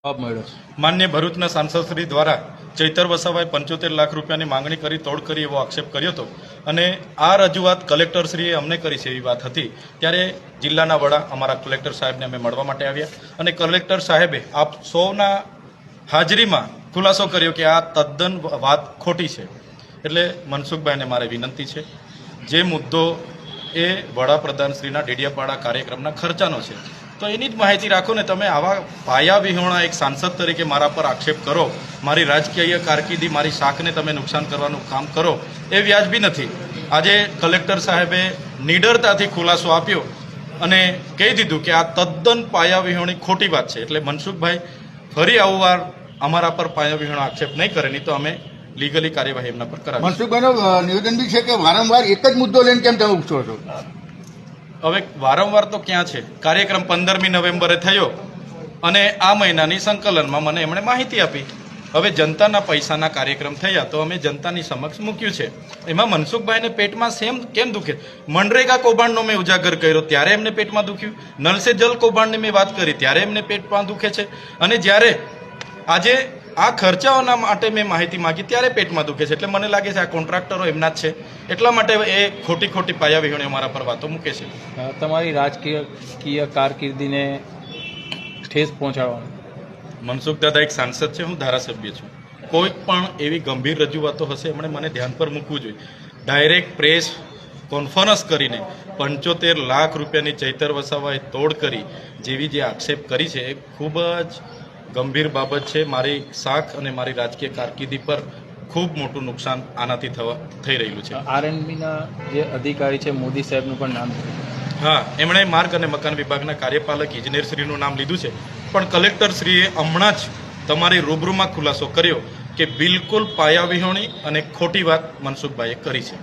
માન્ય ભરૂચના સાંસદશ્રી દ્વારા ચૈતર વસાવાએ 75 લાખ રૂપિયાની માંગણી કરી તોડ કરી એવો આક્ષેપ કર્યો હતો અને આ રજૂઆત કલેક્ટરશ્રીએ અમને કરી છે એવી વાત હતી। ત્યારે જિલ્લાના વડા અમારા કલેક્ટર સાહેબને અમે મળવા માટે આવ્યા અને કલેક્ટર સાહેબે આપ સૌના હાજરીમાં ખુલાસો કર્યો કે આ તદ્દન વાત ખોટી છે। એટલે મનસુખભાઈને મારે વિનંતી છે, જે મુદ્દો એ વડાપ્રધાનશ્રીના ડેડિયાપાડા કાર્યક્રમના ખર્ચાનો છે તો એની જ માહિતી રાખો ને। તમે આવા પાયા વિહોણા એક સાંસદ તરીકે મારા પર આક્ષેપ કરો, મારી રાજકીય કારકિર્દી, મારી શાખને તમે નુકસાન કરવાનું કામ કરો, એ વ્યાજબી નથી। આજે કલેક્ટર સાહેબે નિડરતાથી ખુલાસો આપ્યો અને કહી દીધું કે આ તદ્દન પાયા વિહોણી ખોટી વાત છે। એટલે મનસુખભાઈ ફરી આવું વાર અમારા પર પાયા વિહોણા આક્ષેપ નહીં કરે, નહીં તો અમે લીગલી કાર્યવાહી એમના પર કરાવીશું। મનસુખભાઈનું નિવેદન બી છે કે વારંવાર એક જ મુદ્દો લઈને કેમ તમે ઉઠો છો? હવે વારંવાર તો ક્યાં છે, કાર્યક્રમ 15મી નવેમ્બરે થયો અને આ મહિનાની સંકલનમાં મને એમણે માહિતી આપી। હવે જનતાના પૈસાના કાર્યક્રમ થયા તો અમે જનતાની સમક્ષ મૂક્યું છે। એમાં મનસુખભાઈને પેટમાં કેમ દુખે? મનરેગા કૌભાંડનો મેં ઉજાગર કર્યો ત્યારે એમને પેટમાં દુખ્યું, નલ સે જલ કૌભાંડની મેં વાત કરી ત્યારે એમને પેટમાં દુખે છે, અને જ્યારે આજે આ ખર્ચાઓના માટે મેં માહિતી માંગી ત્યારે પેટમાં દુખે છે। એટલે મને લાગે છે આ કોન્ટ્રાક્ટરો એમના જ છે, એટલા માટે એ ખોટી પાયા વિહોણી અમારા પર વાતો મૂકે છે। તમારી રાજકીય કારકિર્દીને ઠેસ પહોંચાડવાનું મનસુખ દાદા એક સાંસદ છે, હું ધારાસભ્ય છું। કોઈ પણ એવી ગંભીર રજૂઆતો હશે એમણે મને ધ્યાન પર મૂકવું જોઈએ। ડાયરેક્ટ પ્રેસ કોન્ફરન્સ કરીને 75 લાખ રૂપિયાની ચૈતર વસાવાએ તોડ કરી જેવી જે આક્ષેપ કરી છે એ ખૂબ જ ગંભીર બાબત છે। મારી શાખ અને મારી રાજકીય કારકિર્દી પર ખૂબ મોટું નુકસાન આનાથી થઈ રહ્યું છે। આરએનબીના જે અધિકારી છે મોદી સાહેબનું પણ નામ છે। હા, એમણે માર્ગ અને મકાન વિભાગના કાર્યપાલક ઇજનેરશ્રીનું નામ લીધું છે, પણ કલેક્ટરશ્રીએ હમણાં જ તમારી રૂબરૂમાં ખુલાસો કર્યો કે બિલકુલ પાયા વિહોણી અને ખોટી વાત મનસુખભાઈએ કરી છે।